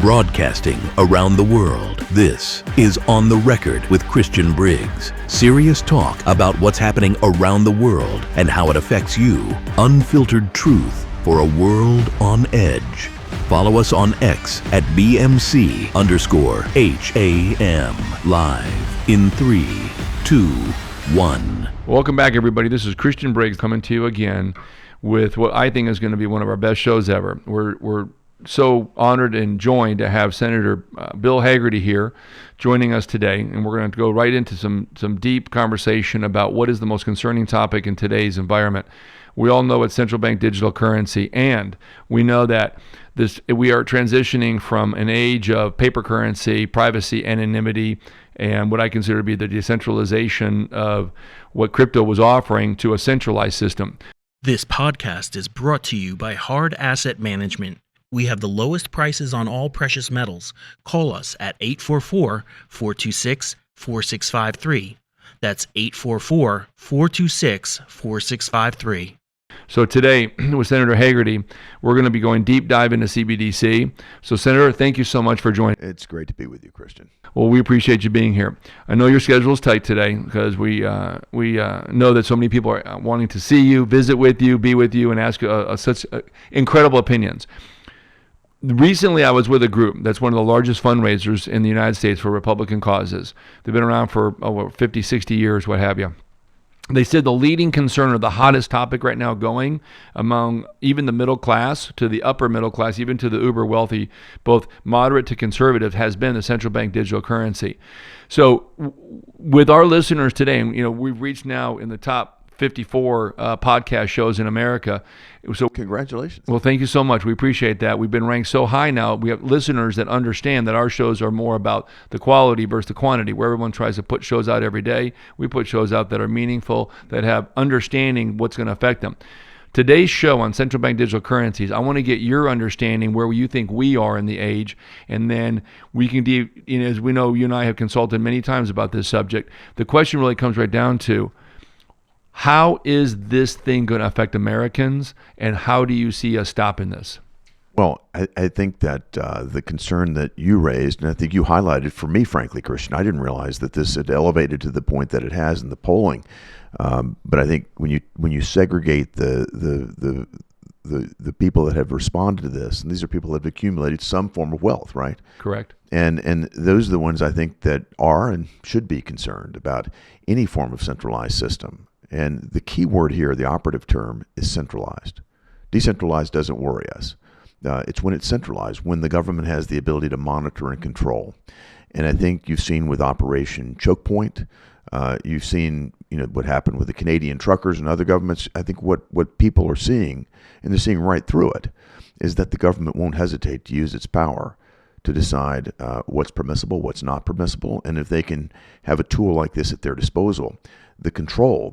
Broadcasting around the world, this is On the Record with Christian Briggs. Serious talk about what's happening around the world and how it affects you. Unfiltered truth for a world on edge. Follow us on X at BMC_HAM. Live in 3, 2, 1. Welcome back, everybody. This is Christian Briggs coming to you again with what I think is going to be one of our best shows ever. We're so honored and joined to have Senator Bill Hagerty here joining us today, and we're going to go right into some deep conversation about what is the most concerning topic in today's environment. We all know it's central bank digital currency, and we know that we are transitioning from an age of paper currency, privacy, anonymity, and what I consider to be the decentralization of what crypto was offering to a centralized system. This podcast is brought to you by Hard Asset Management. We have the lowest prices on all precious metals. Call us at 844-426-4653. That's 844-426-4653. So today, with Senator Hagerty, we're going to be going deep dive into CBDC. So Senator, thank you so much for joining. It's great to be with you, Christian. Well, we appreciate you being here. I know your schedule is tight today because we know that so many people are wanting to see you, visit with you, be with you, and ask such incredible opinions. Recently, I was with a group that's one of the largest fundraisers in the United States for Republican causes. They've been around for 50, 60 years, what have you. They said the leading concern or the hottest topic right now going among even the middle class to the upper middle class, even to the uber wealthy, both moderate to conservative, has been the central bank digital currency. So with our listeners today, we've reached now in the top 54 podcast shows in America. So congratulations. Well, thank you so much. We appreciate that. We've been ranked so high now. We have listeners that understand that our shows are more about the quality versus the quantity. Where everyone tries to put shows out every day, we put shows out that are meaningful, that have understanding what's going to affect them. Today's show on central bank digital currencies, I want to get your understanding where you think we are in the age, and then we can, as we know, you and I have consulted many times about this subject. The question really comes right down to, how is this thing going to affect Americans, and how do you see us stopping this? Well, I think that the concern that you raised, and I think you highlighted for me, frankly, Christian, I didn't realize that this had elevated to the point that it has in the polling. But I think when you segregate the people that have responded to this, and these are people that have accumulated some form of wealth, right? Correct. And those are the ones I think that are and should be concerned about any form of centralized system. And the key word here, the operative term, is centralized. Decentralized doesn't worry us. It's when it's centralized, when the government has the ability to monitor and control. And I think you've seen with Operation Chokepoint, you've seen what happened with the Canadian truckers and other governments. I think what people are seeing, and they're seeing right through it, is that the government won't hesitate to use its power to decide what's permissible, what's not permissible. And if they can have a tool like this at their disposal, the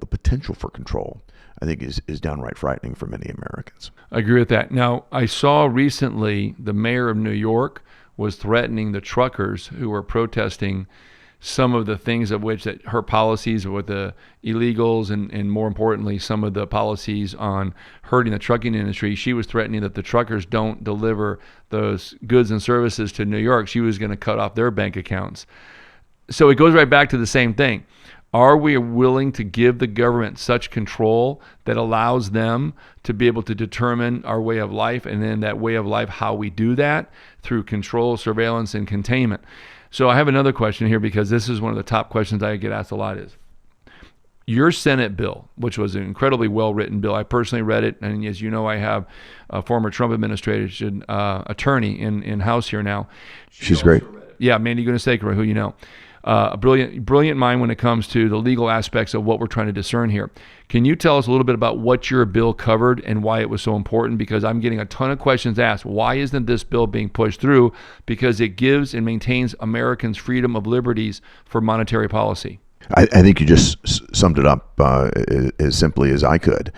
potential for control, I think is downright frightening for many Americans. I agree with that. Now, I saw recently the mayor of New York was threatening the truckers who were protesting some of the things of which that her policies with the illegals and more importantly, some of the policies on hurting the trucking industry. She was threatening that the truckers don't deliver those goods and services to New York. She was going to cut off their bank accounts. So it goes right back to the same thing. Are we willing to give the government such control that allows them to be able to determine our way of life, and then that way of life, how we do that through control, surveillance, and containment? So I have another question here, because this is one of the top questions I get asked a lot is, your Senate bill, which was an incredibly well-written bill. I personally read it, and as you know, I have a former Trump administration attorney in House here now. She's great. Yeah, Mandy Gunasekara, who you know. A brilliant mind when it comes to the legal aspects of what we're trying to discern here. Can you tell us a little bit about what your bill covered and why it was so important? Because I'm getting a ton of questions asked. Why isn't this bill being pushed through? Because it gives and maintains Americans' freedom of liberties for monetary policy. I think you just summed it up as simply as I could.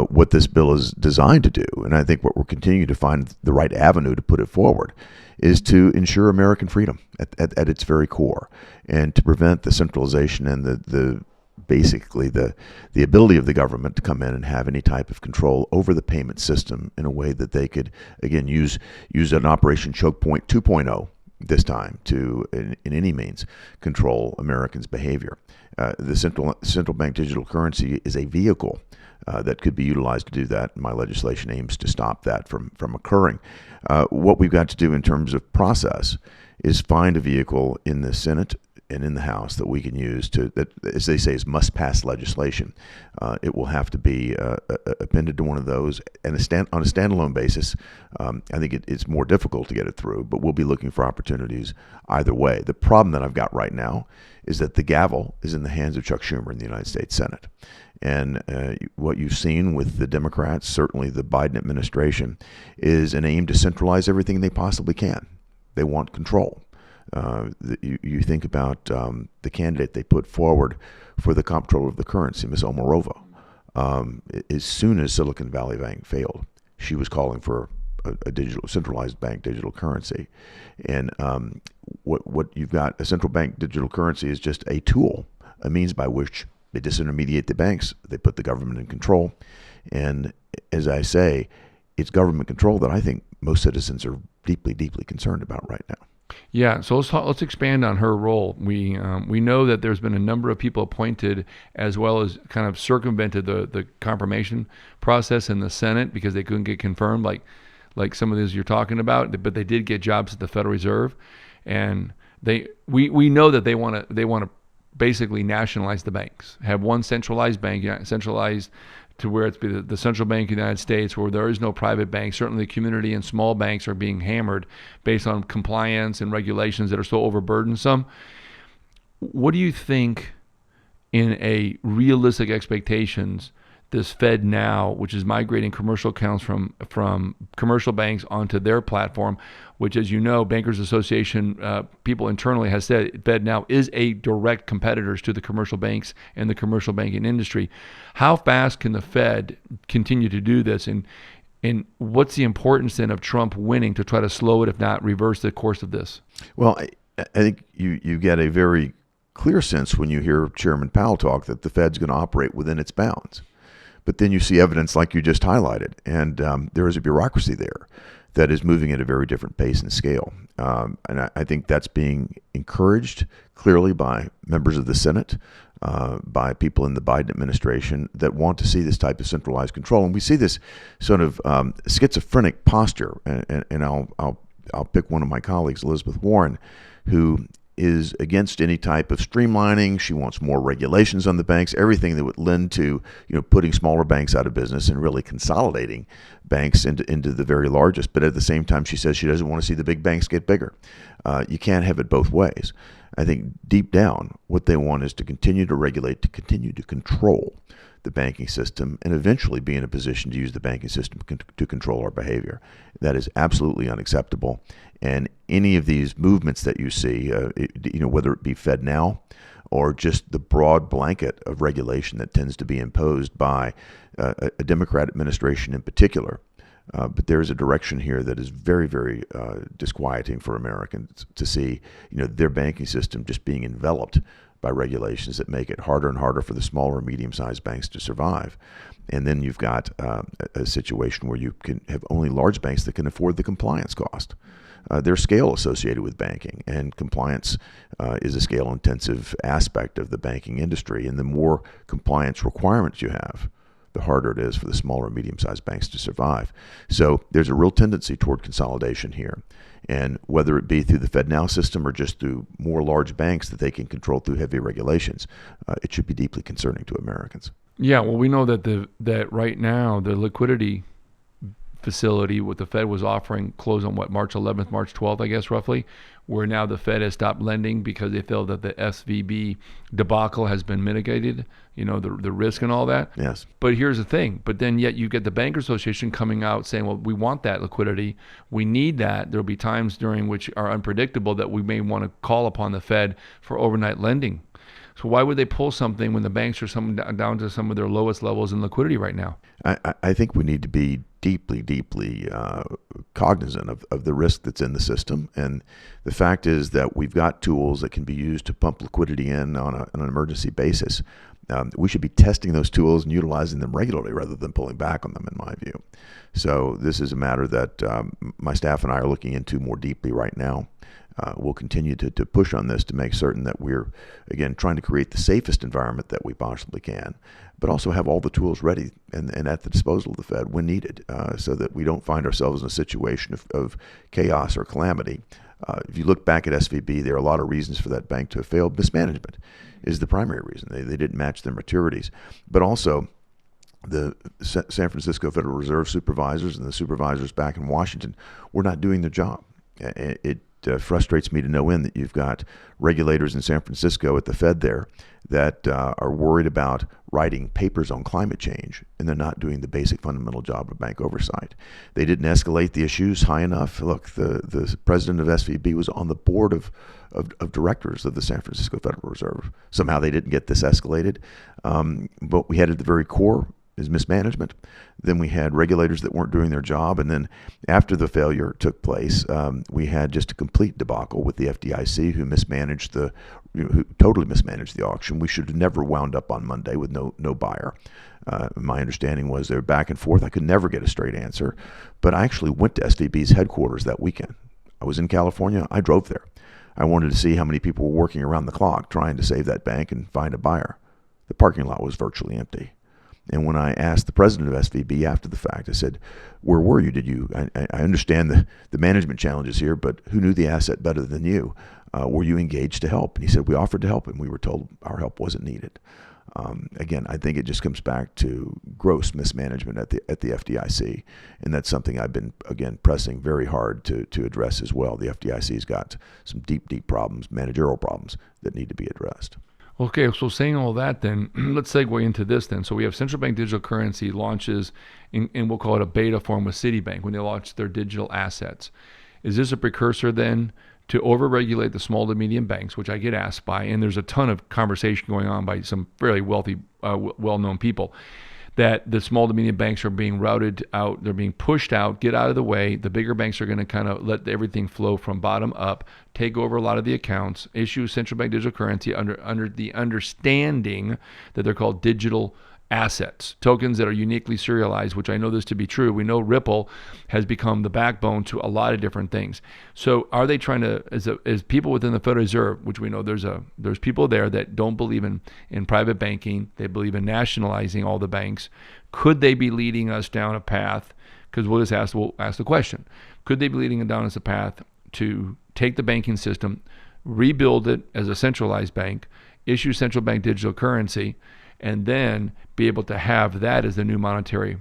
What this bill is designed to do, and I think what we're continuing to find the right avenue to put it forward, is to ensure American freedom at its very core, and to prevent the centralization and the basically the ability of the government to come in and have any type of control over the payment system in a way that they could, again, use an Operation Chokepoint 2.0 this time to, in any means, control Americans' behavior. The central bank digital currency is a vehicle that could be utilized to do that. My legislation aims to stop that from occurring. What we've got to do in terms of process is find a vehicle in the Senate and in the House that we can use that, as they say, is must-pass legislation. It will have to be appended to one of those, and on a standalone basis, I think it's more difficult to get it through, but we'll be looking for opportunities either way. The problem that I've got right now is that the gavel is in the hands of Chuck Schumer in the United States Senate. And what you've seen with the Democrats, certainly the Biden administration, is an aim to centralize everything they possibly can. They want control. You think about the candidate they put forward for the comptroller of the currency, Ms. Omarova. As soon as Silicon Valley Bank failed, she was calling for a centralized bank digital currency. And what you've got, a central bank digital currency, is just a tool, a means by which they disintermediate the banks, they put the government in control. And as I say, it's government control that I think most citizens are deeply, deeply concerned about right now. Yeah, so let's expand on her role. We know that there's been a number of people appointed, as well as kind of circumvented the confirmation process in the Senate because they couldn't get confirmed, like some of these you're talking about. But they did get jobs at the Federal Reserve, and we know that they want to basically nationalize the banks, have one centralized bank, centralized to where it's the central bank of the United States, where there is no private bank. Certainly the community and small banks are being hammered based on compliance and regulations that are so overburdensome. What do you think, in a realistic expectations, this Fed now, which is migrating commercial accounts from commercial banks onto their platform, which, as you know, Bankers Association people internally has said Fed now is a direct competitors to the commercial banks and the commercial banking industry. How fast can the Fed continue to do this? And what's the importance then of Trump winning to try to slow it, if not reverse the course of this? Well, I think you get a very clear sense when you hear Chairman Powell talk that the Fed's going to operate within its bounds. But then you see evidence like you just highlighted, and there is a bureaucracy there that is moving at a very different pace and scale. And I think that's being encouraged clearly by members of the Senate, by people in the Biden administration that want to see this type of centralized control. And we see this sort of schizophrenic posture. And I'll pick one of my colleagues, Elizabeth Warren, who is against any type of streamlining. She wants more regulations on the banks, everything that would lend to, putting smaller banks out of business and really consolidating banks into the very largest. But at the same time, she says she doesn't want to see the big banks get bigger. You can't have it both ways. I think deep down, what they want is to continue to regulate, to continue to control the banking system, and eventually be in a position to use the banking system to control our behavior. That is absolutely unacceptable. And any of these movements that you see, whether it be Fed now or just the broad blanket of regulation that tends to be imposed by a Democrat administration in particular, but there is a direction here that is very, very disquieting for Americans to see, their banking system just being enveloped by regulations that make it harder and harder for the smaller and medium-sized banks to survive. And then you've got a situation where you can have only large banks that can afford the compliance cost. There's scale associated with banking, and compliance is a scale-intensive aspect of the banking industry. And the more compliance requirements you have, the harder it is for the smaller and medium-sized banks to survive. So there's a real tendency toward consolidation here. And whether it be through the FedNow system or just through more large banks that they can control through heavy regulations, it should be deeply concerning to Americans. Yeah, well, we know that right now the liquidity facility what the Fed was offering closed on March 11th, March 12th, I guess, roughly, where now the Fed has stopped lending because they feel that the SVB debacle has been mitigated, the risk and all that. Yes. But here's the thing. But then yet you get the Bankers Association coming out saying, well, we want that liquidity. We need that. There'll be times during which are unpredictable that we may want to call upon the Fed for overnight lending. So why would they pull something when the banks are down to some of their lowest levels in liquidity right now? I think we need to be deeply, deeply cognizant of the risk that's in the system. And the fact is that we've got tools that can be used to pump liquidity in on an emergency basis. We should be testing those tools and utilizing them regularly rather than pulling back on them, in my view. So this is a matter that my staff and I are looking into more deeply right now. We'll continue to push on this to make certain that we're, again, trying to create the safest environment that we possibly can, but also have all the tools ready and at the disposal of the Fed when needed, so that we don't find ourselves in a situation of chaos or calamity. If you look back at SVB, there are a lot of reasons for that bank to have failed. Mismanagement is the primary reason. They didn't match their maturities. But also, the San Francisco Federal Reserve supervisors and the supervisors back in Washington were not doing their job. It frustrates me to no end that you've got regulators in San Francisco at the Fed there that are worried about writing papers on climate change, and they're not doing the basic fundamental job of bank oversight. They didn't escalate the issues high enough. Look, the president of SVB was on the board of directors of the San Francisco Federal Reserve. Somehow they didn't get this escalated. But we had at the very core is mismanagement. Then we had regulators that weren't doing their job. And then after the failure took place, we had just a complete debacle with the FDIC, who totally mismanaged the auction. We should have never wound up on Monday with no buyer. My understanding was they were back and forth. I could never get a straight answer. But I actually went to SVB's headquarters that weekend. I was in California. I drove there. I wanted to see how many people were working around the clock trying to save that bank and find a buyer. The parking lot was virtually empty. And when I asked the president of SVB after the fact, I said, "Where were you? I understand the management challenges here, but who knew the asset better than you? Were you engaged to help?" And he said, "We offered to help, and we were told our help wasn't needed." Again, I think it just comes back to gross mismanagement at the FDIC, and that's something I've been, again, pressing very hard to address as well. The FDIC's got some deep problems, managerial problems, that need to be addressed. Okay, so saying all that, then let's segue into this then. So we have central bank digital currency launches, and we'll call it a beta form with Citibank when they launch their digital assets. Is this a precursor then to overregulate the small to medium banks, which I get asked by, and there's a ton of conversation going on by some fairly wealthy, well-known people, that the small to medium banks are being routed out, they're being pushed out, get out of the way. The bigger banks are going to kind of let everything flow from bottom up, take over a lot of the accounts, issue central bank digital currency under the understanding that they're called digital assets, tokens that are uniquely serialized, which I know this to be true. We know Ripple has become the backbone to a lot of different things. So are they trying to, as people within the Federal Reserve, which we know there's people there that don't believe in private banking, they believe in nationalizing all the banks. Could they be leading us down a path? Because we'll ask the question, could they be leading us down as a path to take the banking system, rebuild it as a centralized bank, issue central bank digital currency, and then be able to have that as the new monetary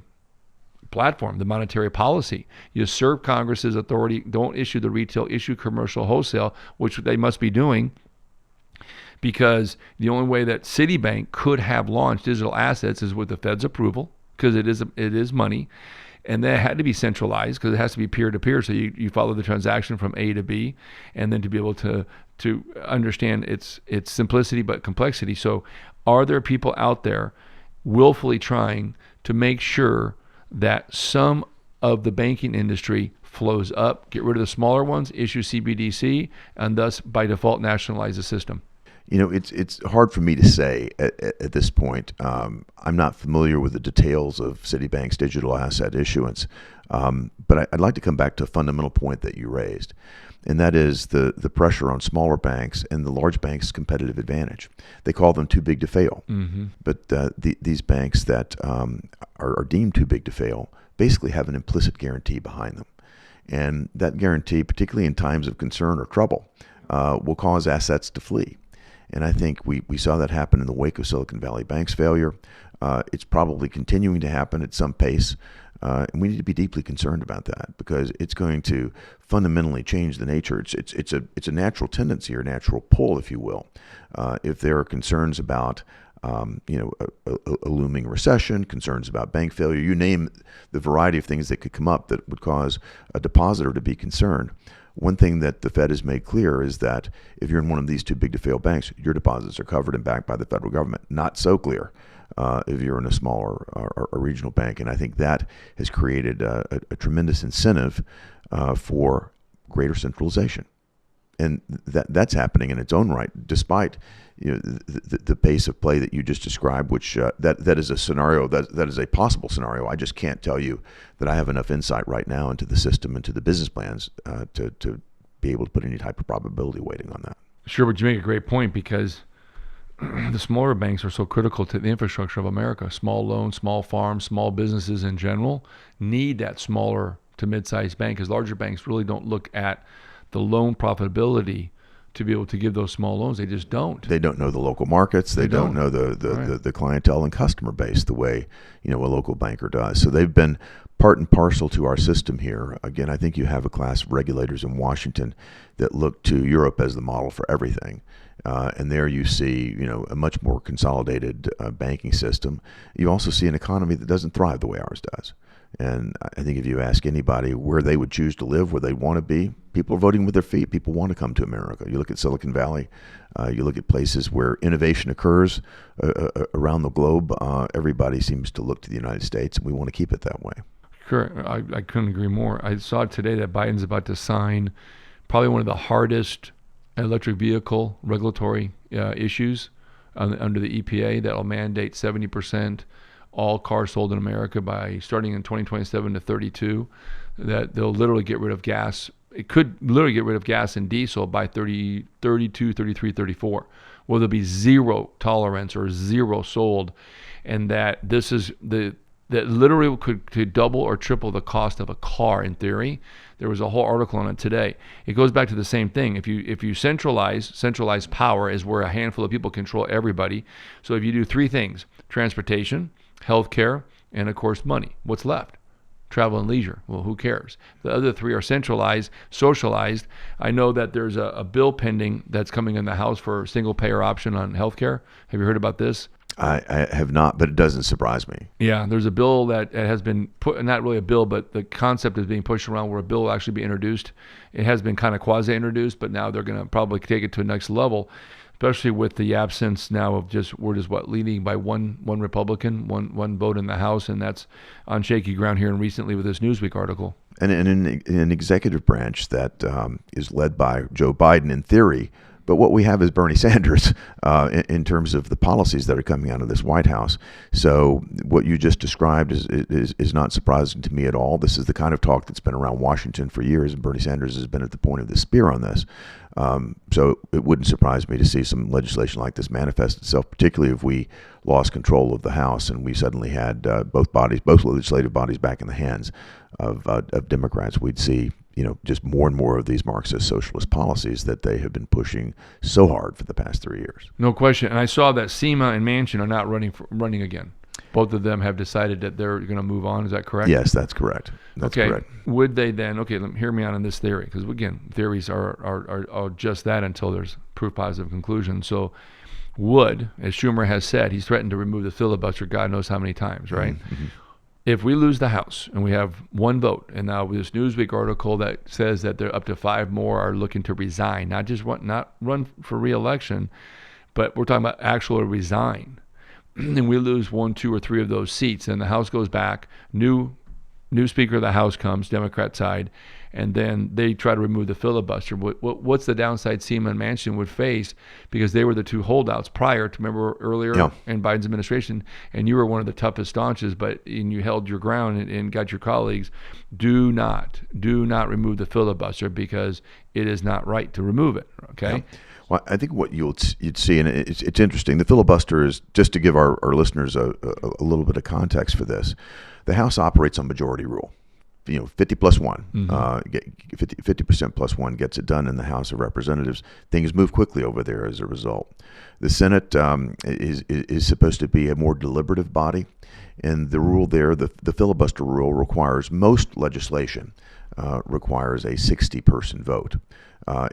platform, the monetary policy? Usurp Congress's authority, don't issue the retail, issue commercial wholesale, which they must be doing, because the only way that Citibank could have launched digital assets is with the Fed's approval, because it is money, and that had to be centralized because it has to be peer-to-peer, so you follow the transaction from A to B, and then to be able to understand its simplicity but complexity. So are there people out there willfully trying to make sure that some of the banking industry flows up, get rid of the smaller ones, issue CBDC, and thus by default nationalize the system? You know, it's hard for me to say at this point. I'm not familiar with the details of Citibank's digital asset issuance, but I'd like to come back to a fundamental point that you raised, and that is the pressure on smaller banks and the large banks' competitive advantage. They call them too big to fail, but these banks that are deemed too big to fail basically have an implicit guarantee behind them, and that guarantee, particularly in times of concern or trouble, will cause assets to flee. And I think we saw that happen in the wake of Silicon Valley Bank's failure. It's probably continuing to happen at some pace. And we need to be deeply concerned about that because it's going to fundamentally change the nature. It's a natural tendency or natural pull, if you will. If there are concerns about a looming recession, concerns about bank failure, you name the variety of things that could come up that would cause a depositor to be concerned. One thing that the Fed has made clear is that if you're in one of these too big to fail banks, your deposits are covered and backed by the federal government. Not so clear if you're in a smaller or regional bank. And I think that has created a tremendous incentive for greater centralization. And that's happening in its own right, despite the pace of play that you just described, which that is a scenario that is a possible scenario. I just can't tell you that I have enough insight right now into the system, into the business plans to be able to put any type of probability weighting on that. Sure, but you make a great point, because the smaller banks are so critical to the infrastructure of America. Small loans, small farms, small businesses in general need that smaller to mid-sized bank, because larger banks really don't look at the loan profitability to be able to give those small loans. They just don't. They don't know the local markets. They don't know Right. the clientele and customer base the way a local banker does. So they've been part and parcel to our system here. Again, I think you have a class of regulators in Washington that look to Europe as the model for everything. And there you see, a much more consolidated banking system. You also see an economy that doesn't thrive the way ours does. And I think if you ask anybody where they would choose to live, where they want to be, people are voting with their feet. People want to come to America. You look at Silicon Valley, you look at places where innovation occurs around the globe. Everybody seems to look to the United States, and we want to keep it that way. Correct. I couldn't agree more. I saw today that Biden's about to sign probably one of the hardest electric vehicle regulatory issues under the EPA that will mandate 70% all cars sold in America by starting in 2027 to 32, that they'll literally get rid of gas. It could literally get rid of gas and diesel by 32, 33, 34. Well, there'll be zero tolerance or zero sold, and that this is that literally could double or triple the cost of a car in theory. There was a whole article on it today. It goes back to the same thing. If you centralize power is where a handful of people control everybody. So if you do three things: transportation, healthcare, and of course money, what's left? Travel and leisure. Well, who cares? The other three are centralized, socialized. I know that there's a bill pending that's coming in the House for a single payer option on healthcare. Have you heard about this? I have not, but it doesn't surprise me. Yeah, there's a bill that has been put, not really a bill, but the concept is being pushed around where a bill will actually be introduced. It has been kind of quasi-introduced, but now they're going to probably take it to a next level, especially with the absence now of we're just leading by one Republican, one vote in the House, and that's on shaky ground here and recently with this Newsweek article. And in an executive branch that is led by Joe Biden in theory, but what we have is Bernie Sanders in terms of the policies that are coming out of this White House. So what you just described is not surprising to me at all. This is the kind of talk that's been around Washington for years, and Bernie Sanders has been at the point of the spear on this. So it wouldn't surprise me to see some legislation like this manifest itself, particularly if we lost control of the House and we suddenly had both legislative bodies back in the hands of Democrats. We'd see just more and more of these Marxist socialist policies that they have been pushing so hard for the past 3 years. No question. And I saw that SEMA and Manchin are not running again. Both of them have decided that they're going to move on. Is that correct? Yes, that's correct. That's correct. Would they then? Okay, hear me out on this theory, because again, theories are just that until there's proof positive conclusion. So, would, as Schumer has said, he's threatened to remove the filibuster God knows how many times, right? Mm-hmm. If we lose the House and we have one vote, and now with this Newsweek article that says that there up to 5 more are looking to resign, not run for re-election, but we're talking about actually resign, and we lose 1, 2, or 3 of those seats, and the House goes back, new Speaker of the House comes, Democrat side, and then they try to remove the filibuster. What's the downside SEMA and Manchin would face, because they were the two holdouts prior to, remember earlier in Biden's administration, and you were one of the toughest staunches, and you held your ground and got your colleagues, do not remove the filibuster, because it is not right to remove it, okay? Yeah. Well, I think what you'd see, and it's interesting, the filibuster is, just to give our listeners a little bit of context for this, the House operates on majority rule. 50 plus 1, 50% plus 1 gets it done in the House of Representatives. Things move quickly over there as a result. The Senate is supposed to be a more deliberative body, and the rule there, the filibuster rule, requires most legislation requires a 60-person vote.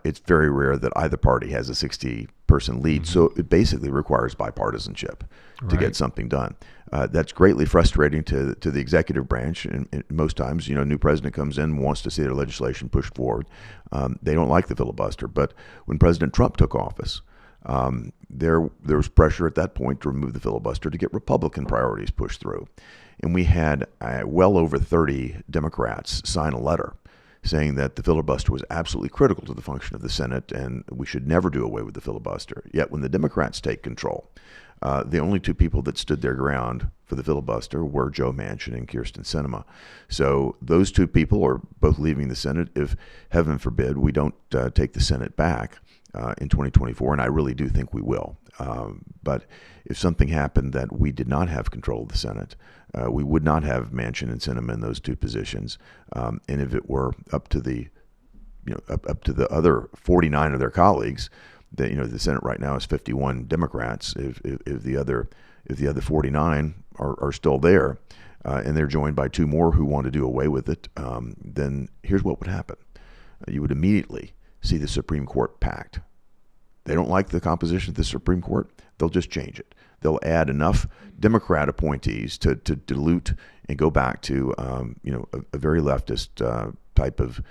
It's very rare that either party has a 60-person lead, so it basically requires bipartisanship to get something done. That's greatly frustrating to the executive branch, and most times, a new president comes in and wants to see their legislation pushed forward. They don't like the filibuster, but when President Trump took office, there was pressure at that point to remove the filibuster to get Republican priorities pushed through. And we had well over 30 Democrats sign a letter saying that the filibuster was absolutely critical to the function of the Senate and we should never do away with the filibuster. Yet when the Democrats take control, the only two people that stood their ground for the filibuster were Joe Manchin and Kyrsten Sinema. So those two people are both leaving the Senate if, heaven forbid, we don't take the Senate back in 2024, and I really do think we will. But if something happened that we did not have control of the Senate, we would not have Manchin and Sinema in those two positions. And if it were up to the, up to the other 49 of their colleagues, that the Senate right now is 51 Democrats. If the other 49 are still there, and they're joined by two more who want to do away with it, then here's what would happen: you would immediately see the Supreme Court packed. They don't like the composition of the Supreme Court, they'll just change it. They'll add enough Democrat appointees to dilute and go back to a very leftist type of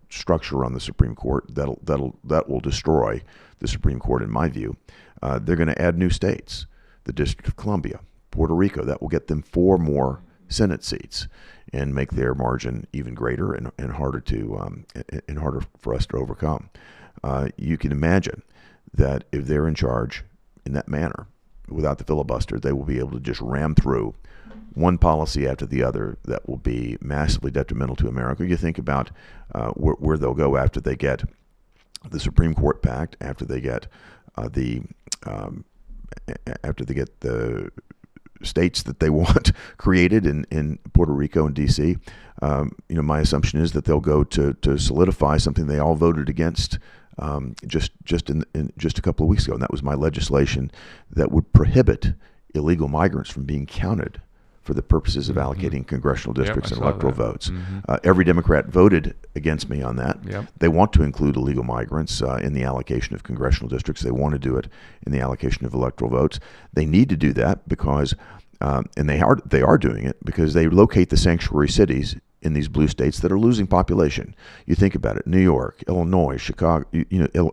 structure on the Supreme Court that will destroy the Supreme Court, in my view. They're going to add new states, the District of Columbia, Puerto Rico. That will get them 4 more Senate seats and make their margin even greater and harder for us to overcome. You can imagine that if they're in charge in that manner, without the filibuster, they will be able to just ram through one policy after the other that will be massively detrimental to America. You think about where they'll go after they get the Supreme Court packed, after they get the states that they want created in Puerto Rico and D.C. My assumption is that they'll go to solidify something they all voted against just a couple of weeks ago, and that was my legislation that would prohibit illegal migrants from being counted for the purposes of allocating congressional districts and electoral votes. Every Democrat voted against me on that. They want to include illegal migrants in the allocation of congressional districts. They want to do it in the allocation of electoral votes. They need to do that because, and they are doing it because they locate the sanctuary cities in these blue states that are losing population. You think about it: New York, Illinois, Chicago,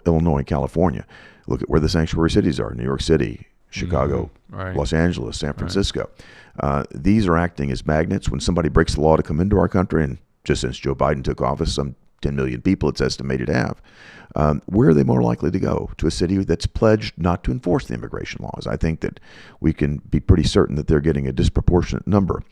Illinois, California. Look at where the sanctuary cities are: New York City, Chicago, Los Angeles, San Francisco. These are acting as magnets. When somebody breaks the law to come into our country, and just since Joe Biden took office, some 10 million people it's estimated to have, where are they more likely to go? To a city that's pledged not to enforce the immigration laws. I think that we can be pretty certain that they're getting a disproportionate number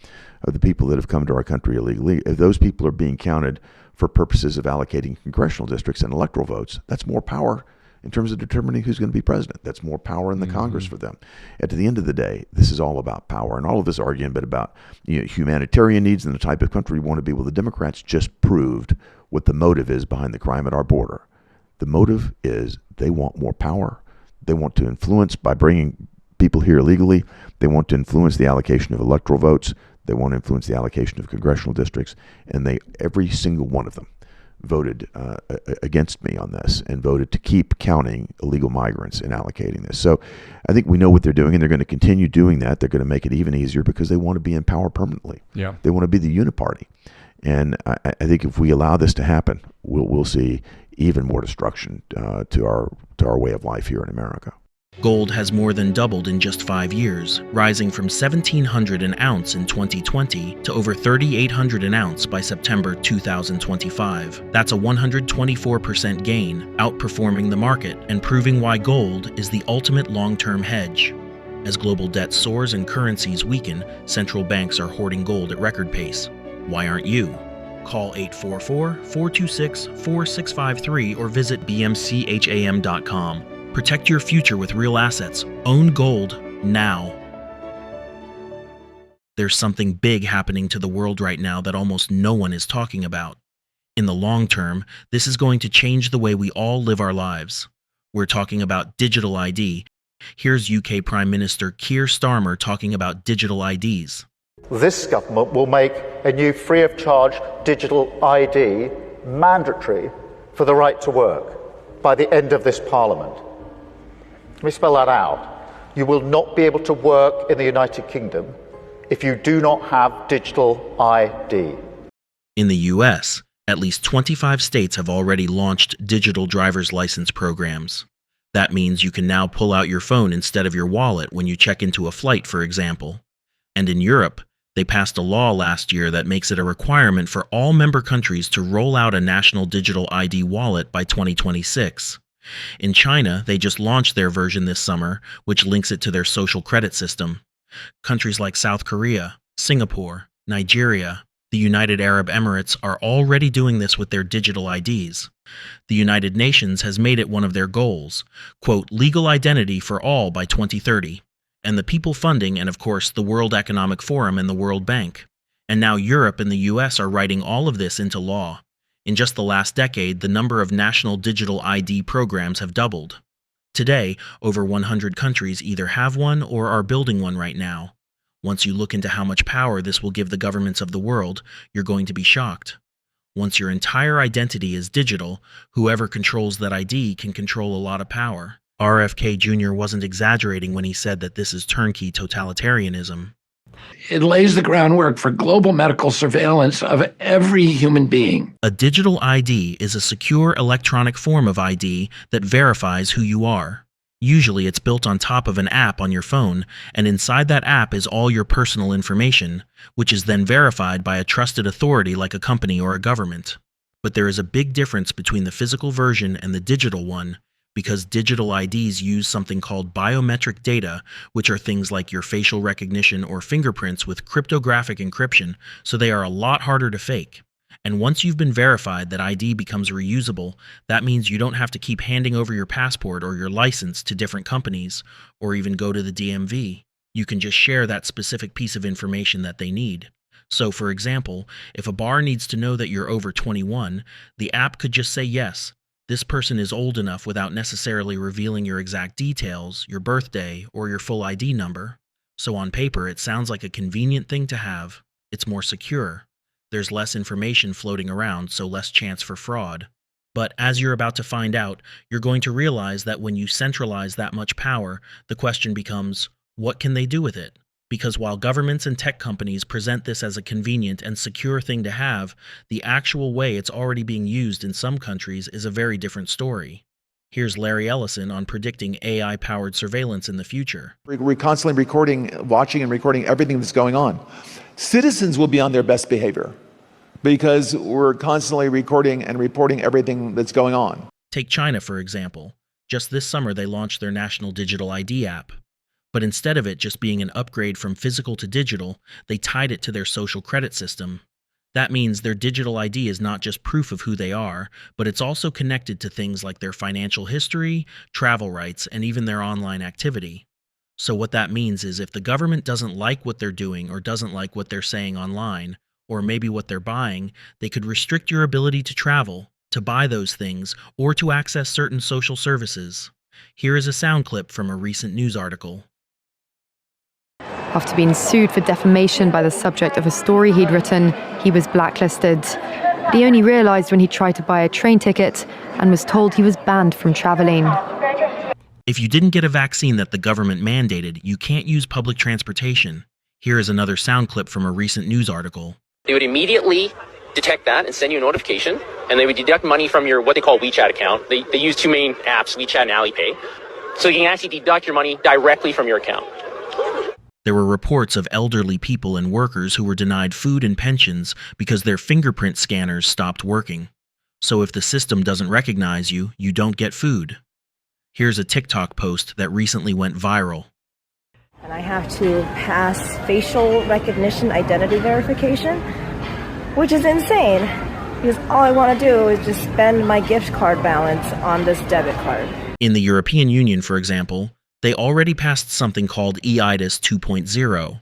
of the people that have come to our country illegally. If those people are being counted for purposes of allocating congressional districts and electoral votes, that's more power in terms of determining who's going to be president. That's more power in the Congress for them. At the end of the day, this is all about power. And all of this argument about humanitarian needs and the type of country we want to be, well, the Democrats just proved what the motive is behind the crime at our border. The motive is they want more power. They want to influence by bringing people here illegally. They want to influence the allocation of electoral votes. They want to influence the allocation of congressional districts. And every single one of them voted against me on this and voted to keep counting illegal migrants and allocating this. So I think we know what they're doing, and they're going to continue doing that. They're going to make it even easier because they want to be in power permanently. They want to be the uniparty. And I think if we allow this to happen, we'll see even more destruction to our way of life here in America. Gold has more than doubled in just 5 years, rising from $1,700 an ounce in 2020 to over $3,800 an ounce by September 2025. That's a 124% gain, outperforming the market and proving why gold is the ultimate long-term hedge. As global debt soars and currencies weaken, central banks are hoarding gold at record pace. Why aren't you? Call 844-426-4653 or visit bmcham.com. Protect your future with real assets. Own gold now. There's something big happening to the world right now that almost no one is talking about. In the long term, this is going to change the way we all live our lives. We're talking about digital ID. Here's UK Prime Minister Keir Starmer talking about digital IDs. This government will make a new free-of-charge digital ID mandatory for the right to work by the end of this Parliament. Let me spell that out. You will not be able to work in the United Kingdom if you do not have digital ID. In the US, at least 25 states have already launched digital driver's license programs. That means you can now pull out your phone instead of your wallet when you check into a flight, for example. And in Europe, They passed a law last year that makes it a requirement for all member countries to roll out a national digital ID wallet by 2026. In China, they just launched their version this summer, which links it to their social credit system. Countries like South Korea, Singapore, Nigeria, the United Arab Emirates are already doing this with their digital IDs. The United Nations has made it one of their goals, quote, legal identity for all by 2030. And the people funding, and of course the World Economic Forum and the World Bank. And now Europe and the US are writing all of this into law. In just the last decade, the number of national digital ID programs have doubled. Today, over 100 countries either have one or are building one right now. Once you look into how much power this will give the governments of the world, you're going to be shocked. Once your entire identity is digital, whoever controls that ID can control a lot of power. RFK Jr. wasn't exaggerating when he said that this is turnkey totalitarianism. It lays the groundwork for global medical surveillance of every human being. A digital ID is a secure electronic form of ID that verifies who you are. Usually it's built on top of an app on your phone, and inside that app is all your personal information, which is then verified by a trusted authority like a company or a government. But there is a big difference between the physical version and the digital one, because digital IDs use something called biometric data, which are things like your facial recognition or fingerprints with cryptographic encryption, so they are a lot harder to fake. And once you've been verified that ID becomes reusable, that means you don't have to keep handing over your passport or your license to different companies, or even go to the DMV. You can just share that specific piece of information that they need. So, for example, if a bar needs to know that you're over 21, the app could just say yes. This person is old enough without necessarily revealing your exact details, your birthday, or your full ID number. So on paper, it sounds like a convenient thing to have. It's more secure. There's less information floating around, so less chance for fraud. But as you're about to find out, you're going to realize that when you centralize that much power, the question becomes, what can they do with it? Because while governments and tech companies present this as a convenient and secure thing to have, the actual way it's already being used in some countries is a very different story. Here's Larry Ellison on predicting AI-powered surveillance in the future. We're constantly watching and recording everything that's going on. Citizens will be on their best behavior because we're constantly recording and reporting everything that's going on. Take China, for example. Just this summer, they launched their National Digital ID app. But instead of it just being an upgrade from physical to digital, they tied it to their social credit system. That means their digital ID is not just proof of who they are, but it's also connected to things like their financial history, travel rights, and even their online activity. So what that means is if the government doesn't like what they're doing or doesn't like what they're saying online, or maybe what they're buying, they could restrict your ability to travel, to buy those things, or to access certain social services. Here is a sound clip from a recent news article. After being sued for defamation by the subject of a story he'd written, he was blacklisted. He only realised when he tried to buy a train ticket and was told he was banned from travelling. If you didn't get a vaccine that the government mandated, you can't use public transportation. Here is another sound clip from a recent news article. They would immediately detect that and send you a notification, and they would deduct money from your what they call WeChat account. They use two main apps, WeChat and Alipay. So you can actually deduct your money directly from your account. There were reports of elderly people and workers who were denied food and pensions because their fingerprint scanners stopped working. So if the system doesn't recognize you, you don't get food. Here's a TikTok post that recently went viral. And I have to pass facial recognition identity verification, which is insane because all I want to do is just spend my gift card balance on this debit card. In the European Union, for example, they already passed something called eIDAS 2.0,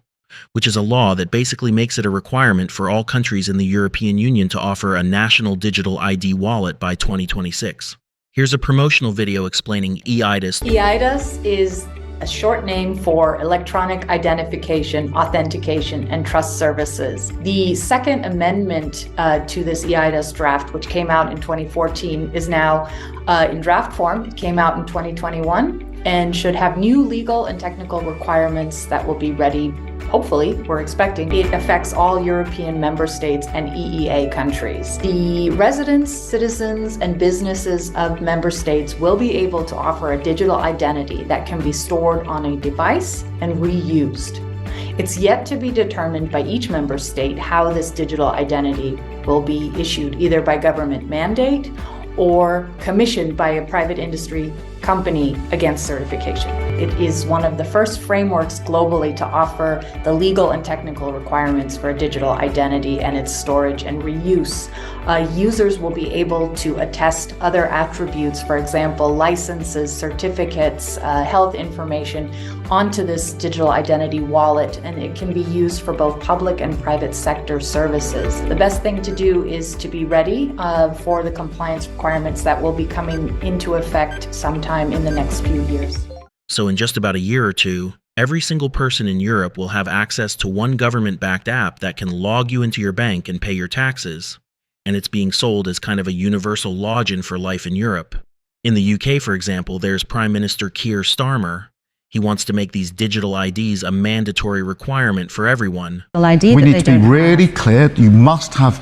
which is a law that basically makes it a requirement for all countries in the European Union to offer a national digital ID wallet by 2026. Here's a promotional video explaining eIDAS. eIDAS is a short name for Electronic Identification, Authentication, and Trust Services. The second amendment to this eIDAS draft, which came out in 2014, is now in draft form. It came out in 2021 and should have new legal and technical requirements that will be ready, hopefully, we're expecting. It affects all European member states and EEA countries. The residents, citizens, and businesses of member states will be able to offer a digital identity that can be stored on a device and reused. It's yet to be determined by each member state how this digital identity will be issued, either by government mandate or commissioned by a private industry company against certification. It is one of the first frameworks globally to offer the legal and technical requirements for a digital identity and its storage and reuse. Users will be able to attest other attributes, for example, licenses, certificates, health information, onto this digital identity wallet, and it can be used for both public and private sector services. The best thing to do is to be ready for the compliance requirements that will be coming into effect sometime in the next few years. So in just about a year or two, every single person in Europe will have access to one government-backed app that can log you into your bank and pay your taxes. And it's being sold as kind of a universal login for life in Europe. In the UK, for example, there's Prime Minister Keir Starmer. He wants to make these digital IDs a mandatory requirement for everyone. We need to be really clear. You must have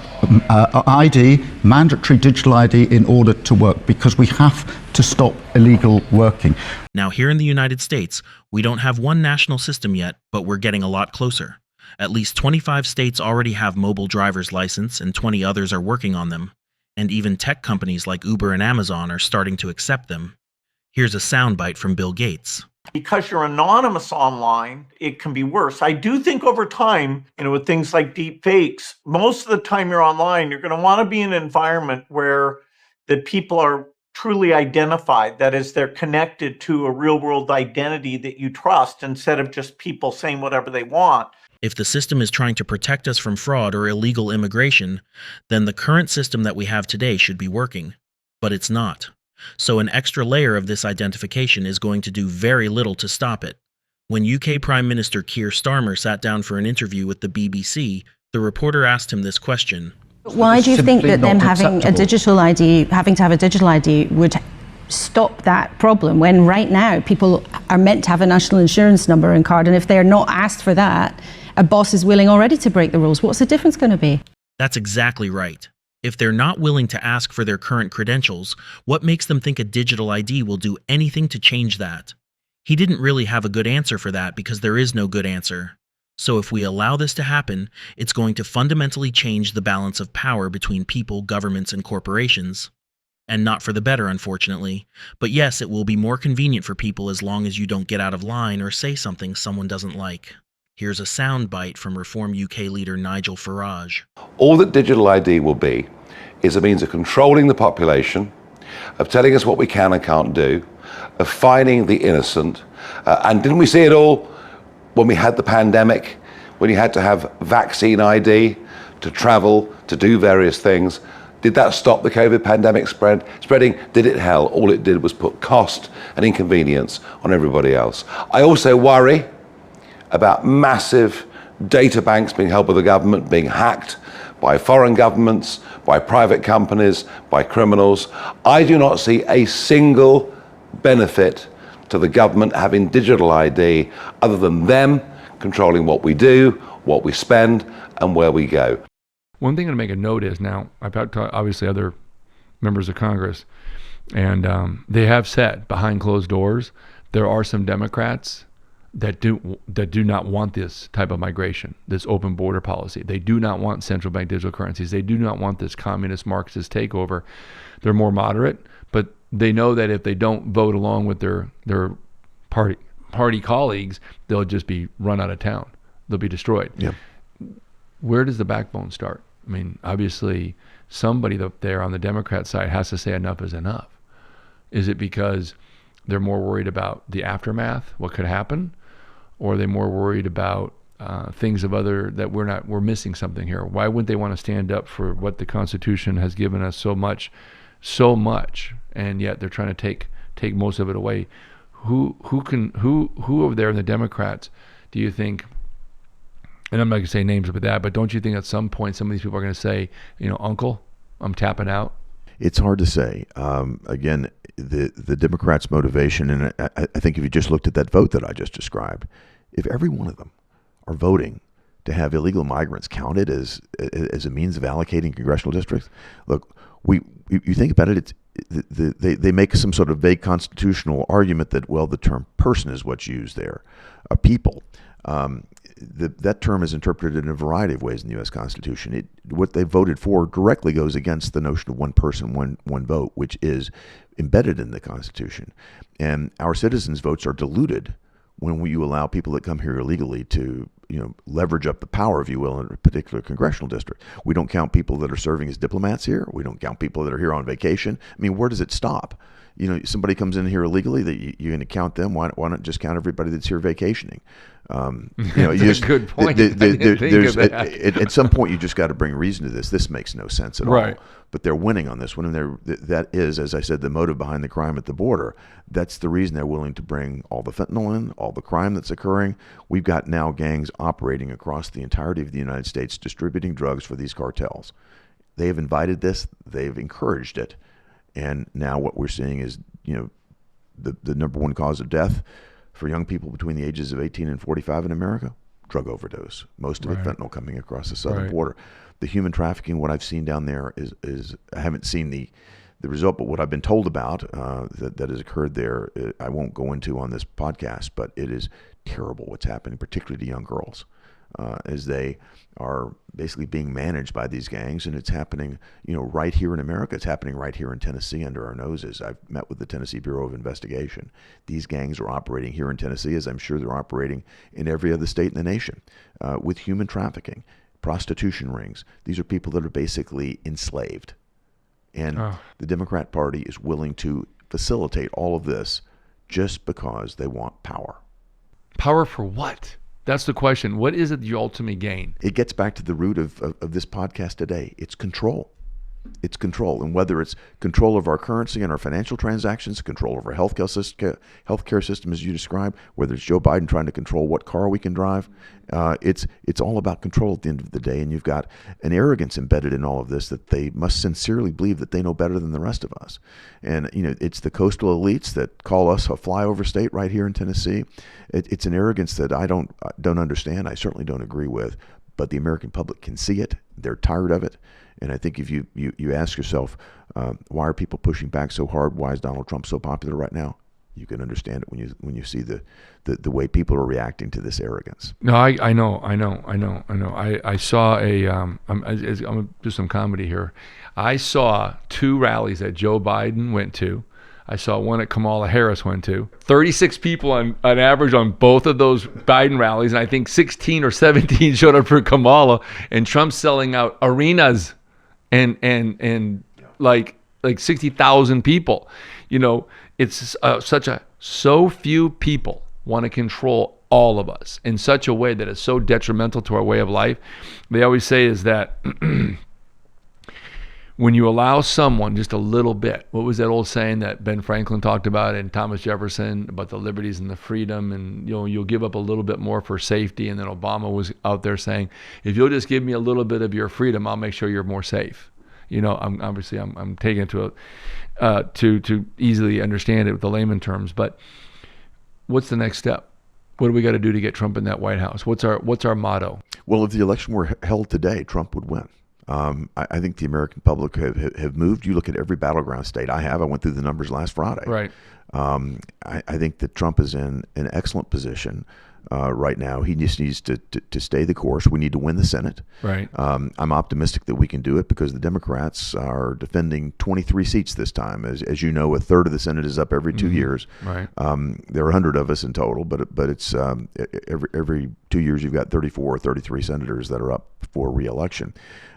ID, mandatory digital ID, in order to work, because we have to stop illegal working. Now, here in the United States, we don't have one national system yet, but we're getting a lot closer. At least 25 states already have mobile driver's license, and 20 others are working on them. And even tech companies like Uber and Amazon are starting to accept them. Here's a soundbite from Bill Gates. Because you're anonymous online, it can be worse. I do think over time, with things like deep fakes, most of the time you're online, you're going to want to be in an environment where the people are truly identified. That is, they're connected to a real world identity that you trust, instead of just people saying whatever they want. If the system is trying to protect us from fraud or illegal immigration, then the current system that we have today should be working. But it's not. So an extra layer of this identification is going to do very little to stop it. When UK Prime Minister Keir Starmer sat down for an interview with the BBC, the reporter asked him this question. Why do you think that them having to have a digital ID would stop that problem, when right now people are meant to have a national insurance number and card, and if they're not asked for that, a boss is willing already to break the rules? What's the difference going to be? That's exactly right. If they're not willing to ask for their current credentials, what makes them think a digital ID will do anything to change that? He didn't really have a good answer for that, because there is no good answer. So if we allow this to happen, it's going to fundamentally change the balance of power between people, governments, and corporations. And not for the better, unfortunately. But yes, it will be more convenient for people as long as you don't get out of line or say something someone doesn't like. Here's a soundbite from Reform UK leader Nigel Farage. All that digital ID will be is a means of controlling the population, of telling us what we can and can't do, of fining the innocent. And didn't we see it all when we had the pandemic, when you had to have vaccine ID to travel, to do various things? Did that stop the COVID pandemic spreading? Did it hell? All it did was put cost and inconvenience on everybody else. I also worry about massive data banks being held by the government, being hacked by foreign governments, by private companies, by criminals. I do not see a single benefit to the government having digital ID other than them controlling what we do, what we spend, and where we go. One thing to make a note is, now I've talked to obviously other members of Congress, and they have said behind closed doors there are some Democrats that do not want this type of migration, this open border policy. They do not want central bank digital currencies. They do not want this communist Marxist takeover. They're more moderate, but they know that if they don't vote along with their party colleagues, they'll just be run out of town. They'll be destroyed. Yeah. Where does the backbone start? I mean, obviously, somebody up there on the Democrat side has to say enough is enough. Is it because they're more worried about the aftermath, what could happen? Or are they more worried about things of other, that we're missing something here? Why wouldn't they want to stand up for what the Constitution has given us so much, and yet they're trying to take most of it away? Who over there in the Democrats do you think, and I'm not going to say names with that, but don't you think at some point some of these people are going to say, Uncle, I'm tapping out? It's hard to say. Again, the Democrats' motivation, and I think if you just looked at that vote that I just described, if every one of them are voting to have illegal migrants counted as a means of allocating congressional districts, look, you think about it, they make some sort of vague constitutional argument that, well, the term person is what's used there, a people. That term is interpreted in a variety of ways in the U.S. Constitution. What they voted for directly goes against the notion of one person, one vote, which is embedded in the Constitution. And our citizens' votes are diluted when you allow people that come here illegally to leverage up the power, if you will, in a particular congressional district. We don't count people that are serving as diplomats here. We don't count people that are here on vacation. I mean, where does it stop? Somebody comes in here illegally, that you're going to count them. Why not just count everybody that's here vacationing? That's a good point. At some point, you just got to bring reason to this. This makes no sense at all. But they're winning on this one, and that is, as I said, the motive behind the crime at the border. That's the reason they're willing to bring all the fentanyl in, all the crime that's occurring. We've got now gangs operating across the entirety of the United States, distributing drugs for these cartels. They have invited this. They've encouraged it. And now what we're seeing is, the number one cause of death for young people between the ages of 18 and 45 in America, drug overdose. Most of it fentanyl coming across the southern border. The human trafficking, what I've seen down there is I haven't seen the result, but what I've been told about that has occurred there, I won't go into on this podcast, but it is terrible what's happening, particularly to young girls, as they are basically being managed by these gangs, and it's happening, right here in America. It's happening right here in Tennessee under our noses. I've met with the Tennessee Bureau of Investigation. These gangs are operating here in Tennessee, as I'm sure they're operating in every other state in the nation, with human trafficking, prostitution rings. These are people that are basically enslaved, and the Democrat Party is willing to facilitate all of this just because they want power. Power for what? That's the question. What is it you ultimately gain? It gets back to the root of this podcast today. It's control. It's control. And whether it's control of our currency and our financial transactions, control of our healthcare system, as you described, whether it's Joe Biden trying to control what car we can drive, it's all about control at the end of the day. And you've got an arrogance embedded in all of this that they must sincerely believe that they know better than the rest of us. And, it's the coastal elites that call us a flyover state right here in Tennessee. It's an arrogance that I don't understand. I certainly don't agree with. But the American public can see it. They're tired of it. And I think if you ask yourself, why are people pushing back so hard? Why is Donald Trump so popular right now? You can understand it when you see the way people are reacting to this arrogance. No, I know. I saw I'm gonna do some comedy here. I saw 2 rallies that Joe Biden went to. I saw one that Kamala Harris went to. 36 people on average on both of those Biden rallies, and I think 16 or 17 showed up for Kamala. And Trump's selling out arenas and like 60,000 people. It's so few people want to control all of us in such a way that is so detrimental to our way of life. They always say is that when you allow someone just a little bit, what was that old saying that Ben Franklin talked about and Thomas Jefferson about the liberties and the freedom, and you'll give up a little bit more for safety. And then Obama was out there saying, if you'll just give me a little bit of your freedom, I'll make sure you're more safe. I'm taking it to easily understand it with the layman terms. But what's the next step? What do we got to do to get Trump in that White House? What's our motto? Well, if the election were held today, Trump would win. I think the American public have moved. You look at every battleground state. I went through the numbers last Friday. Right. I think that Trump is in an excellent position right now. He just needs to stay the course. We need to win the Senate. Right. I'm optimistic that we can do it because the Democrats are defending 23 seats this time. As you know, a third of the Senate is up every 2 years. Right. There are 100 of us in total, but it's every 2 years you've got 34 or 33 senators that are up for re-election.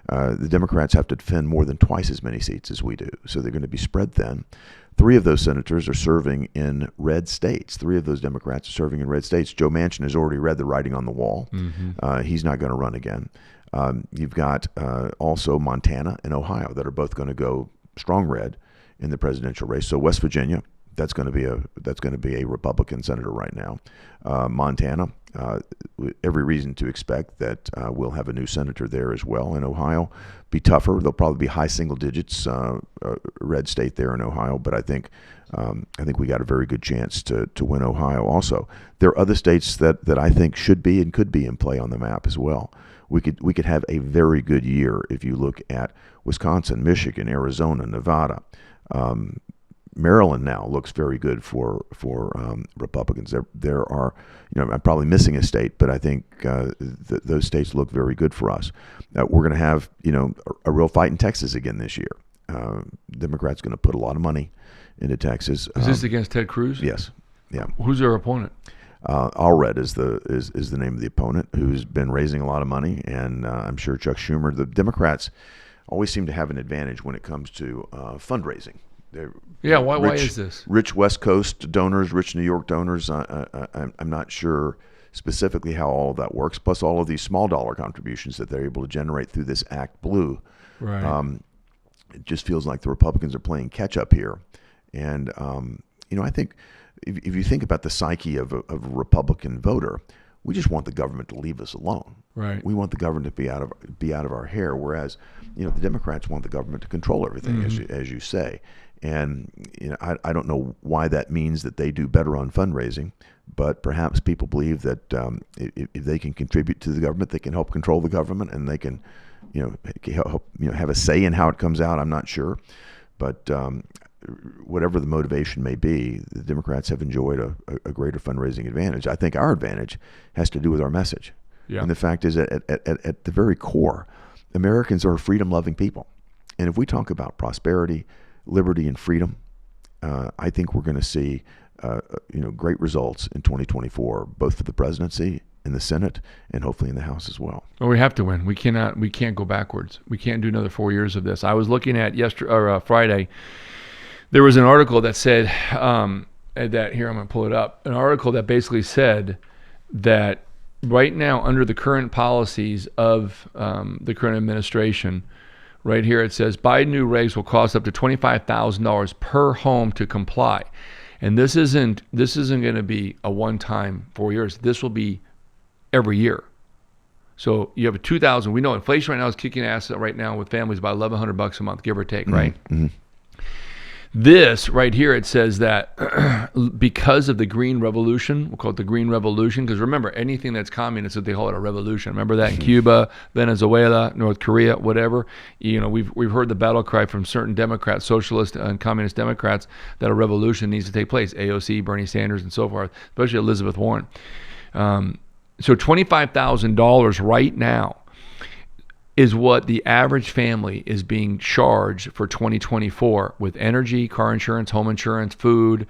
The Democrats have to defend more than twice as many seats as we do, so they're going to be spread thin. 3 of those senators are serving in red states. 3 of those Democrats are serving in red states. Joe Manchin has already read the writing on the wall. He's not going to run again. You've got also Montana and Ohio that are both going to go strong red in the presidential race. So West Virginia, that's going to be a Republican senator right now. Montana, every reason to expect that we'll have a new senator there as well. In Ohio, be tougher. They'll probably be high single digits, red state there in Ohio. But I think we got a very good chance to win Ohio. Also, there are other states that I think should be and could be in play on the map as well. We could have a very good year if you look at Wisconsin, Michigan, Arizona, Nevada. Maryland now looks very good for Republicans. There are, I'm probably missing a state, but I think those states look very good for us. We're going to have, a real fight in Texas again this year. Democrats going to put a lot of money into Texas. Is this against Ted Cruz? Yes. Yeah. Who's their opponent? Allred is the name of the opponent, who's been raising a lot of money, and I'm sure Chuck Schumer. The Democrats always seem to have an advantage when it comes to fundraising. Why is this? Rich West Coast donors, rich New York donors. I'm not sure specifically how all of that works. Plus, all of these small dollar contributions that they're able to generate through this Act Blue. Right. It just feels like the Republicans are playing catch up here, and I think if you think about the psyche of a Republican voter, we just want the government to leave us alone. Right. We want the government to be out of our hair, whereas the Democrats want the government to control everything, as you say. And I don't know why that means that they do better on fundraising, but perhaps people believe that if they can contribute to the government, they can help control the government, and they can help have a say in how it comes out. I'm not sure, but whatever the motivation may be, the Democrats have enjoyed a greater fundraising advantage. I think our advantage has to do with our message. Yeah. And the fact is that at the very core, Americans are freedom-loving people. And if we talk about prosperity, liberty, and freedom, I think we're going to see great results in 2024, both for the presidency, in the Senate, and hopefully in the House as well. Well, we have to win. We can't go backwards. We can't do another 4 years of this. I was looking at Friday. There was an article that said that here, I'm going to pull it up. An article that basically said that right now, under the current policies of the current administration, right here it says Biden new regs will cost up to $25,000 per home to comply, and this isn't going to be a one-time 4 years. This will be every year. So you have a $2,000. We know inflation right now is kicking ass right now with families about $1,100 a month, give or take, right? Mm-hmm. This right here, it says that because of the Green Revolution, we'll call it the Green Revolution, because remember, anything that's communist, they call it a revolution. Remember that in Cuba, Venezuela, North Korea, whatever. We've heard the battle cry from certain Democrats, socialist and communist Democrats, that a revolution needs to take place. AOC, Bernie Sanders, and so forth, especially Elizabeth Warren. So $25,000 right now is what the average family is being charged for 2024 with energy, car insurance, home insurance, food.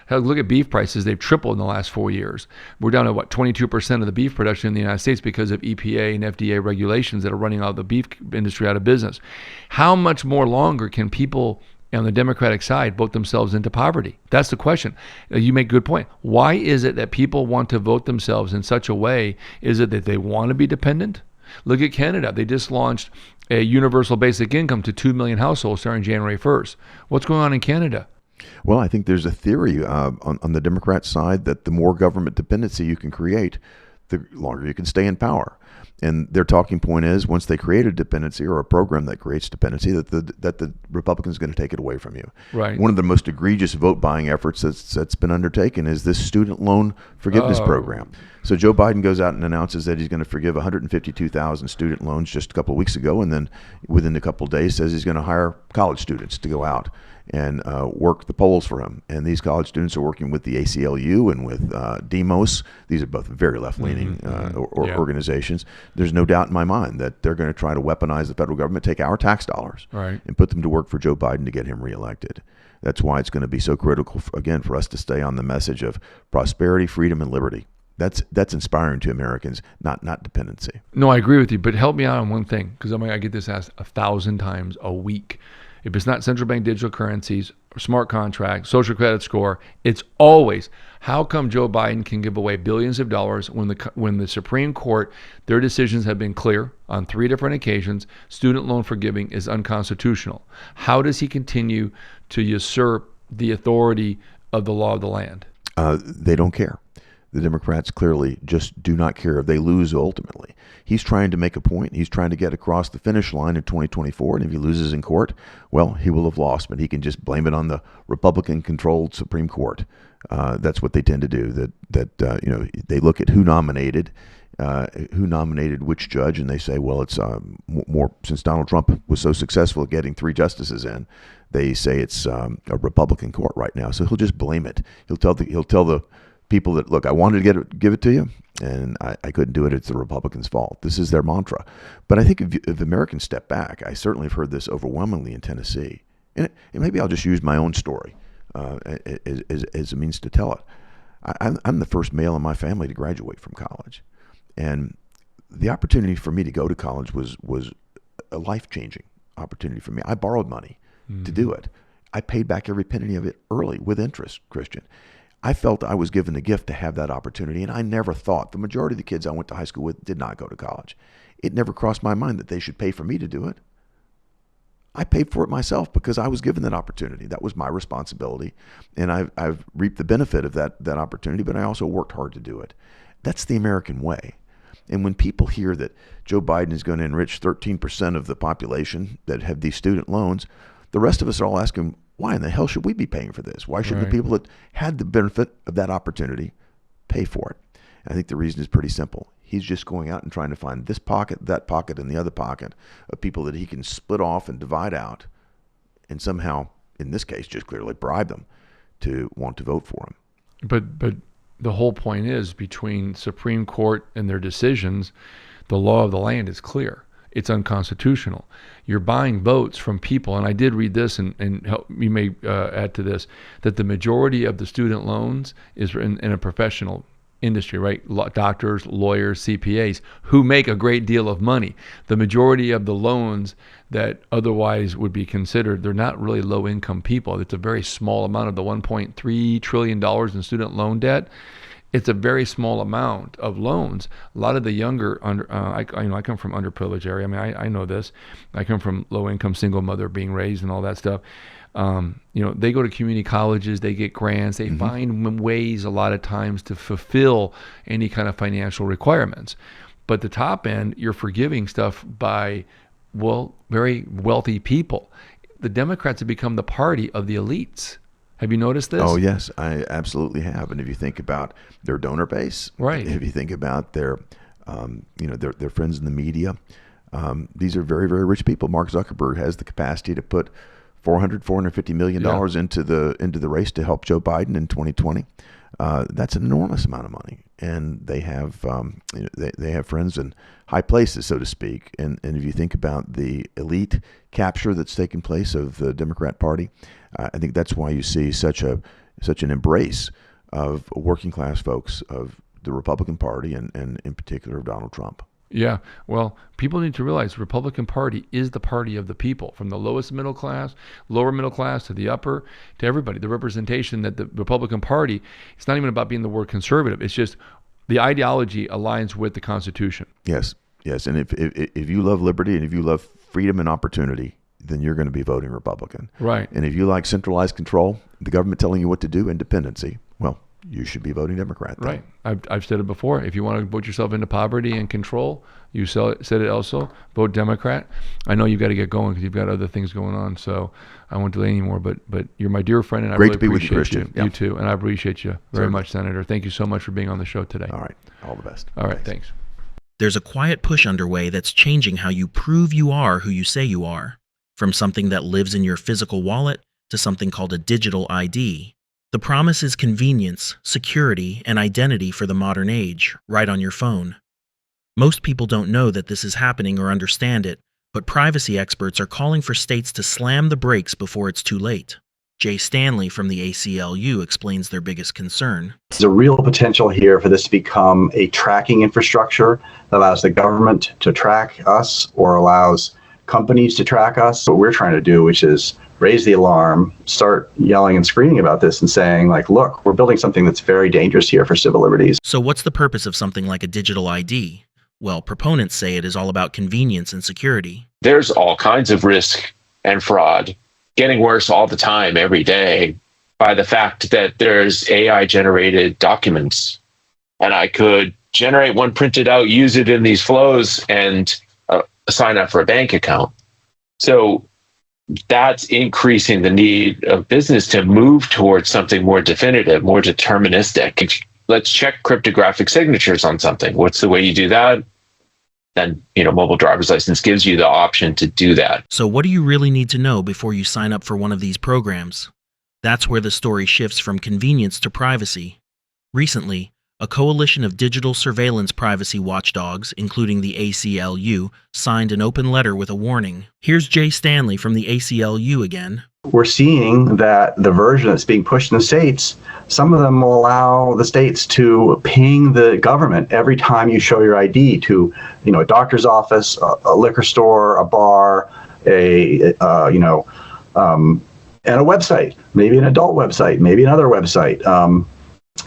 Hell, look at beef prices. They've tripled in the last 4 years. We're down to 22% of the beef production in the United States because of EPA and FDA regulations that are running all the beef industry out of business. How much more longer can people on the Democratic side vote themselves into poverty? That's the question. You make a good point. Why is it that people want to vote themselves in such a way? Is it that they want to be dependent? Look at Canada. They just launched a universal basic income to 2 million households starting January 1st. What's going on in Canada? Well, I think there's a theory on the Democrat side that the more government dependency you can create, the longer you can stay in power. And their talking point is, once they create a dependency or a program that creates dependency, that the Republicans are going to take it away from you. Right. One of the most egregious vote buying efforts that's been undertaken is this student loan forgiveness program. So Joe Biden goes out and announces that he's going to forgive 152,000 student loans just a couple of weeks ago, and then within a couple of days says he's going to hire college students to go out and work the polls for him. And these college students are working with the ACLU and with Demos. These are both very left-leaning organizations. There's no doubt in my mind that they're going to try to weaponize the federal government, take our tax dollars, and put them to work for Joe Biden to get him reelected. That's why it's going to be so critical, again, for us to stay on the message of prosperity, freedom, and liberty. That's inspiring to Americans, not dependency. No, I agree with you, but help me out on one thing, because I get this asked 1,000 times a week. If it's not central bank digital currencies, or smart contracts, social credit score, it's always, how come Joe Biden can give away billions of dollars when the Supreme Court, their decisions have been clear on 3 different occasions, student loan forgiving is unconstitutional? How does he continue to usurp the authority of the law of the land? They don't care. The Democrats clearly just do not care if they lose ultimately. He's trying to make a point. He's trying to get across the finish line in 2024, and if he loses in court, well, he will have lost, but he can just blame it on the Republican-controlled Supreme Court. That's what they tend to do. They look at who nominated which judge, and they say, well, it's more since Donald Trump was so successful at getting 3 justices in, they say it's a Republican court right now, so he'll just blame it. He'll tell the people that, look, I wanted to give it to you, and I couldn't do it. It's the Republicans' fault. This is their mantra. But I think if Americans step back, I certainly have heard this overwhelmingly in Tennessee, and maybe I'll just use my own story as a means to tell it. I'm the first male in my family to graduate from college, and the opportunity for me to go to college was a life-changing opportunity for me. I borrowed money to do it. I paid back every penny of it early with interest, Christian. I felt I was given the gift to have that opportunity, and I never thought, the majority of the kids I went to high school with did not go to college. It never crossed my mind that they should pay for me to do it. I paid for it myself because I was given that opportunity. That was my responsibility, and I've reaped the benefit of that opportunity, but I also worked hard to do it. That's the American way. And when people hear that Joe Biden is going to enrich 13% of the population that have these student loans, the rest of us are all asking, why in the hell should we be paying for this? Why shouldn't the people that had the benefit of that opportunity pay for it? And I think the reason is pretty simple. He's just going out and trying to find this pocket, that pocket, and the other pocket of people that he can split off and divide out and somehow, in this case, just clearly bribe them to want to vote for him. But the whole point is, between Supreme Court and their decisions, the law of the land is clear. It's unconstitutional. You're buying votes from people, and I did read this, and help, you may add to this, that the majority of the student loans is in a professional industry, right? Doctors, lawyers, CPAs, who make a great deal of money. The majority of the loans that otherwise would be considered, they're not really low-income people. It's a very small amount of the $1.3 trillion in student loan debt. It's a very small amount of loans. A lot of the younger, I come from underprivileged area. I mean, I know this. I come from low-income single mother being raised and all that stuff. They go to community colleges, they get grants, they find ways a lot of times to fulfill any kind of financial requirements. But the top end, you're forgiving stuff by, very wealthy people. The Democrats have become the party of the elites. Have you noticed this? Oh, yes, I absolutely have. And if you think about their donor base, right? If you think about their friends in the media, these are very, very rich people. Mark Zuckerberg has the capacity to put $450 million into the race to help Joe Biden in 2020. That's an enormous amount of money, and they have they have friends in high places, so to speak. And if you think about the elite capture that's taken place of the Democrat Party, I think that's why you see such an embrace of working class folks of the Republican Party and in particular of Donald Trump. Yeah, well, people need to realize the Republican Party is the party of the people, from the lowest middle class, lower middle class, to the upper, to everybody. The representation that the Republican Party, it's not even about being the word conservative. It's just the ideology aligns with the Constitution. Yes. And if you love liberty and if you love freedom and opportunity, then you're going to be voting Republican. Right. And if you like centralized control, the government telling you what to do, independency, well, you should be voting Democrat. Then. Right. I've said it before. If you want to vote yourself into poverty and control, you said it also, vote Democrat. I know you've got to get going because you've got other things going on, so I won't delay anymore. But you're my dear friend, and I really appreciate you. Christian. You too, and I appreciate you very much, Senator. Thank you so much for being on the show today. All right. All the best. All right. Thanks. There's a quiet push underway that's changing how you prove you are who you say you are, from something that lives in your physical wallet to something called a digital ID. The promise is convenience, security, and identity for the modern age, right on your phone. Most people don't know that this is happening or understand it, but privacy experts are calling for states to slam the brakes before it's too late. Jay Stanley from the ACLU explains their biggest concern. There's a real potential here for this to become a tracking infrastructure that allows the government to track us or allows companies to track us. What we're trying to do, which is raise the alarm, start yelling and screaming about this and saying, like, look, we're building something that's very dangerous here for civil liberties. So what's the purpose of something like a digital ID? Well, proponents say it is all about convenience and security. There's all kinds of risk and fraud getting worse all the time, every day, by the fact that there's AI-generated documents. And I could generate one printed out, use it in these flows, and sign up for a bank account. So that's increasing the need of business to move towards something more definitive, more deterministic. Let's check cryptographic signatures on something. What's the way you do that? then, mobile driver's license gives you the option to do that. So what do you really need to know before you sign up for one of these programs? That's where the story shifts from convenience to privacy. Recently, a coalition of digital surveillance privacy watchdogs, including the ACLU, signed an open letter with a warning. Here's Jay Stanley from the ACLU again. We're seeing that the version that's being pushed in the states, some of them will allow the states to ping the government every time you show your ID to, a doctor's office, a liquor store, a bar, and a website, maybe an adult website, maybe another website.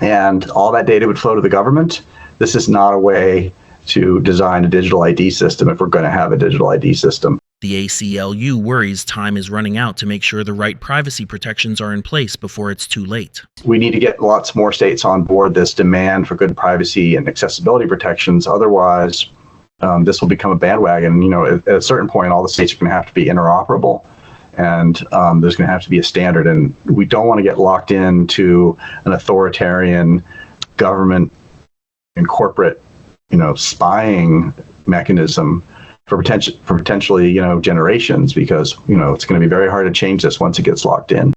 And all that data would flow to the government. This is not a way to design a digital ID system if we're going to have a digital ID system. The ACLU worries time is running out to make sure the right privacy protections are in place before it's too late. We need to get lots more states on board this demand for good privacy and accessibility protections. Otherwise, this will become a bandwagon. At a certain point, all the states are going to have to be interoperable. And there's going to have to be a standard. And we don't want to get locked into an authoritarian government and corporate, spying mechanism for potentially, generations, because, it's going to be very hard to change this once it gets locked in.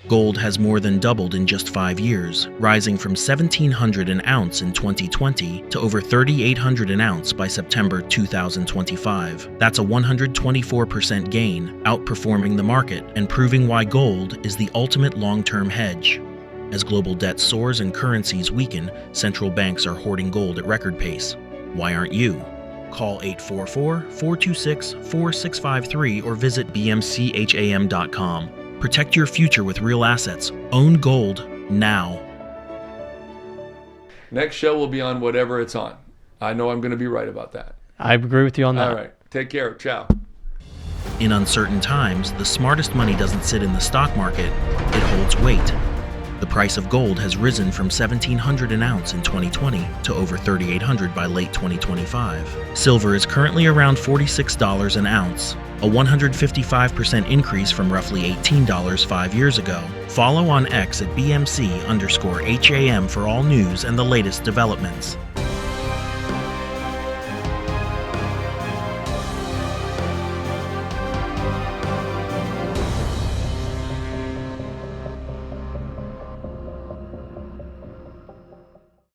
Gold has more than doubled in just 5 years, rising from $1,700 an ounce in 2020 to over $3,800 an ounce by September 2025. That's a 124% gain, outperforming the market and proving why gold is the ultimate long-term hedge. As global debt soars and currencies weaken, central banks are hoarding gold at record pace. Why aren't you? Call 844-426-4653 or visit bmcham.com. Protect your future with real assets. Own gold now. Next show will be on whatever it's on. I know I'm going to be right about that. I agree with you on that. All right. Take care. Ciao. In uncertain times, the smartest money doesn't sit in the stock market. It holds weight. The price of gold has risen from $1,700 an ounce in 2020 to over $3,800 by late 2025. Silver is currently around $46 an ounce, a 155% increase from roughly $18 5 years ago. Follow on X at BMC_HAM for all news and the latest developments.